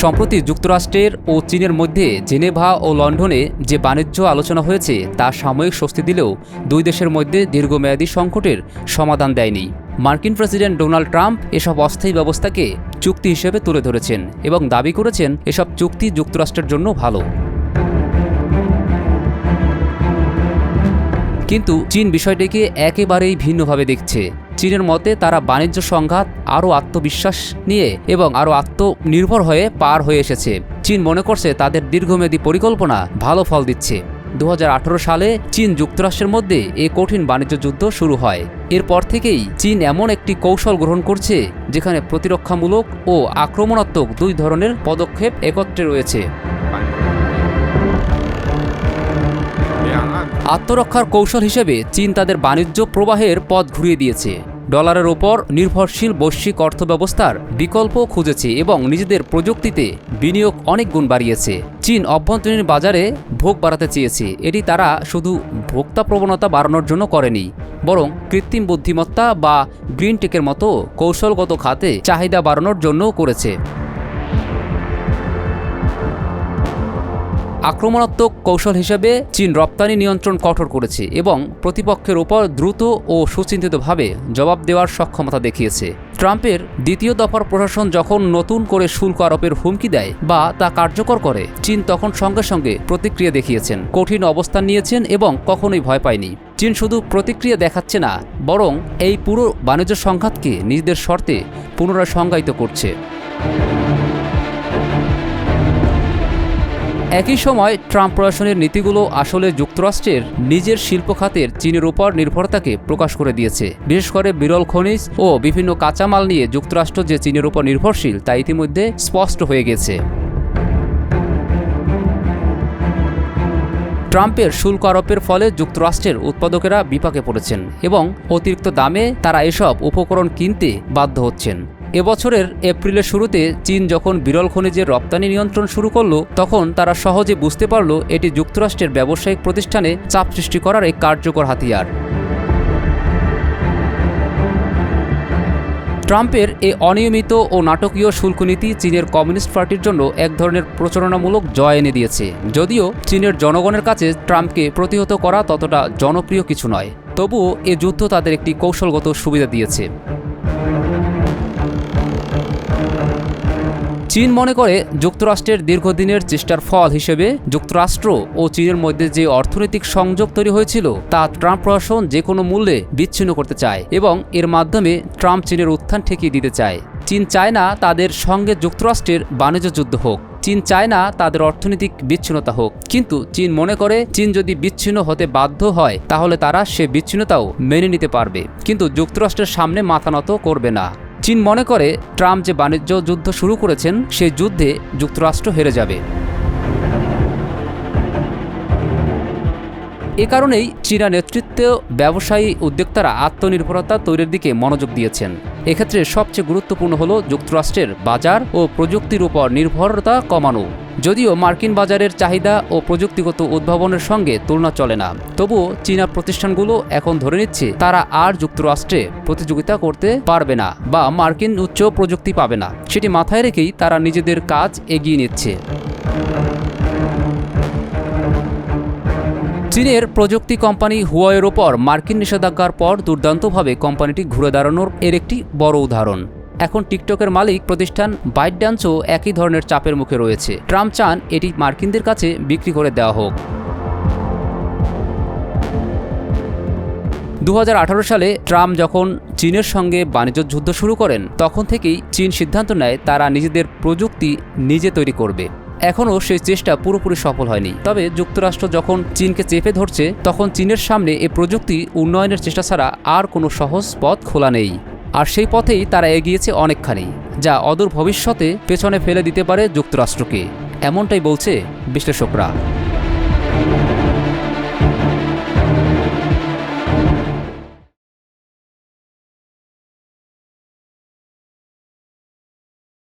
সম্প্রতি যুক্তরাষ্ট্রের ও চীনের মধ্যে জেনেভা ও লন্ডনে যে বাণিজ্য আলোচনা হয়েছে তা সাময়িক স্বস্তি দিলেও দুই দেশের মধ্যে দীর্ঘমেয়াদী সংকটের সমাধান দেয়নি। মার্কিন প্রেসিডেন্ট ডোনাল্ড ট্রাম্প এসব অস্থায়ী ব্যবস্থাকে চুক্তি হিসেবে তুলে ধরেছেন এবং দাবি করেছেন এসব চুক্তি যুক্তরাষ্ট্রের জন্য ভালো। কিন্তু চীন বিষয়টিকে একেবারেই ভিন্নভাবে দেখছে। চীনের মতে তারা বাণিজ্য সংঘাত আরও আত্মবিশ্বাস নিয়ে এবং আরও আত্মনির্ভর হয়ে পার হয়ে এসেছে। চীন মনে করছে তাদের দীর্ঘমেয়াদী পরিকল্পনা ভালো ফল দিচ্ছে। 2018 সালে চীন যুক্তরাষ্ট্রের মধ্যে এই কঠিন বাণিজ্য যুদ্ধ শুরু হয়। এরপর থেকেই চীন এমন একটি কৌশল গ্রহণ করছে যেখানে প্রতিরক্ষামূলক ও আক্রমণাত্মক দুই ধরনের পদক্ষেপ একত্রে রয়েছে। আত্মরক্ষার কৌশল হিসেবে চীন তাদের বাণিজ্য প্রবাহের পথ ঘুরিয়ে দিয়েছে, ডলারের ওপর নির্ভরশীল বৈশ্বিক অর্থব্যবস্থার বিকল্প খুঁজেছে এবং নিজেদের প্রযুক্তিতে বিনিয়োগ অনেক গুণ বাড়িয়েছে। চীন অভ্যন্তরীণ বাজারে ভোগ বাড়াতে চেয়েছে। এটি তারা শুধু ভোক্তা প্রবণতা বাড়ানোর জন্য করেনি, বরং কৃত্রিম বুদ্ধিমত্তা বা গ্রিন টেকের মতো কৌশলগত খাতে চাহিদা বাড়ানোর জন্যও করেছে। আক্রমণাত্মক কৌশল হিসেবে চীন রপ্তানি নিয়ন্ত্রণ কঠোর করেছে এবং প্রতিপক্ষের ওপর দ্রুত ও সুচিন্তিতভাবে জবাব দেওয়ার সক্ষমতা দেখিয়েছে। ট্রাম্পের দ্বিতীয় দফার প্রশাসন যখন নতুন করে শুল্ক আরোপের হুমকি দেয় বা তা কার্যকর করে, চীন তখন সঙ্গে সঙ্গে প্রতিক্রিয়া দেখিয়েছেন, কঠিন অবস্থান নিয়েছেন এবং কখনোই ভয় পায়নি। চীন শুধু প্রতিক্রিয়া দেখাচ্ছে না, বরং এই পুরো বাণিজ্য সংঘাতকে নিজেদের শর্তে পুনরায় সংজ্ঞায়িত করছে। একই সময় ট্রাম্প প্রশাসনের নীতিগুলো আসলে যুক্তরাষ্ট্রের নিজের শিল্প খাতের চীনের উপর নির্ভরতাকে প্রকাশ করে দিয়েছে। বিশেষ করে বিরল খনিজ ও বিভিন্ন কাঁচামাল নিয়ে যুক্তরাষ্ট্র যে চীনের উপর নির্ভরশীল তা ইতিমধ্যে স্পষ্ট হয়ে গেছে। ট্রাম্পের শুল্ক আরোপের ফলে যুক্তরাষ্ট্রের উৎপাদকেরা বিপাকে পড়েছেন এবং অতিরিক্ত দামে তারা এসব উপকরণ কিনতে বাধ্য হচ্ছেন। এবছরের এপ্রিলের শুরুতে চীন যখন বিরল খনিজের রপ্তানি নিয়ন্ত্রণ শুরু করল, তখন তারা সহজে বুঝতে পারল এটি যুক্তরাষ্ট্রের ব্যবসায়িক প্রতিষ্ঠানে চাপ সৃষ্টি করার এক কার্যকর হাতিয়ার। ট্রাম্পের এই অনিয়মিত ও নাটকীয় শুল্ক নীতি চীনের কমিউনিস্ট পার্টির জন্য এক ধরনের প্রচারণামূলক জয় এনে দিয়েছে। যদিও চীনের জনগণের কাছে ট্রাম্পকে প্রতিহত করা ততটা জনপ্রিয় কিছু নয়, তবুও এ যুদ্ধ তাদের একটি কৌশলগত সুবিধা দিয়েছে। চীন মনে করে যুক্তরাষ্ট্রের দীর্ঘদিনের চেষ্টার ফল হিসেবে যুক্তরাষ্ট্র ও চীনের মধ্যে যে অর্থনৈতিক সংযোগ তৈরি হয়েছিল তা ট্রাম্প প্রশাসন যে কোনো মূল্যে বিচ্ছিন্ন করতে চায় এবং এর মাধ্যমে ট্রাম্প চীনের উত্থান ঠেকিয়ে দিতে চায়। চীন চায় না তাদের সঙ্গে যুক্তরাষ্ট্রের বাণিজ্য যুদ্ধ হোক, চীন চায় না তাদের অর্থনৈতিক বিচ্ছিন্নতা হোক, কিন্তু চীন মনে করে চীন যদি বিচ্ছিন্ন হতে বাধ্য হয় তাহলে তারা সে বিচ্ছিন্নতাও মেনে নিতে পারবে, কিন্তু যুক্তরাষ্ট্রের সামনে মাথা নত করবে না। চীন মনে করে ট্রাম্প যে বাণিজ্য যুদ্ধ শুরু করেছেন সেই যুদ্ধে যুক্তরাষ্ট্র হেরে যাবে। এ কারণেই চীনা নেতৃত্ব ব্যবসায়ী উদ্যোক্তারা আত্মনির্ভরতা তৈরির দিকে মনোযোগ দিয়েছেন। এক্ষেত্রে সবচেয়ে গুরুত্বপূর্ণ হল যুক্তরাষ্ট্রের বাজার ও প্রযুক্তির উপর নির্ভরতা কমানো। যদিও মার্কিন বাজারের চাহিদা ও প্রযুক্তিগত উদ্ভাবনের সঙ্গে তুলনা চলে না, তবুও চীনা প্রতিষ্ঠানগুলো এখন ধরে নিচ্ছে তারা আর যুক্তরাষ্ট্রে প্রতিযোগিতা করতে পারবে না বা মার্কিন উচ্চ প্রযুক্তি পাবে না। সেটি মাথায় রেখেই তারা নিজেদের কাজ এগিয়ে নিচ্ছে। চীনের প্রযুক্তি কোম্পানি হুয়াওয়ের ওপর মার্কিন নিষেধাজ্ঞার পর দুর্দান্তভাবে কোম্পানিটি ঘুরে দাঁড়ানোর এর একটি বড় উদাহরণ। এখন টিকটকের মালিক প্রতিষ্ঠান বাইটড্যান্সও একই ধরনের চাপের মুখে রয়েছে। ট্রাম্প চান এটি মার্কিনদের কাছে বিক্রি করে দেওয়া হোক। 2018 সালে ট্রাম্প যখন চীনের সঙ্গে বাণিজ্য যুদ্ধ শুরু করেন, তখন থেকেই চীন সিদ্ধান্ত নেয় তারা নিজেদের প্রযুক্তি নিজে তৈরি করবে। এখনও সেই চেষ্টা পুরোপুরি সফল হয়নি, তবে যুক্তরাষ্ট্র যখন চীনকে চেপে ধরছে তখন চীনের সামনে এই প্রযুক্তি উন্নয়নের চেষ্টা ছাড়া আর কোনো সহজ পথ খোলা নেই। আর সেই পথেই তারা এগিয়েছে অনেকখানি, যা অদূর ভবিষ্যতে পেছনে ফেলে দিতে পারে যুক্তরাষ্ট্রকে, এমনটাই বলছে বিশ্লেষকরা।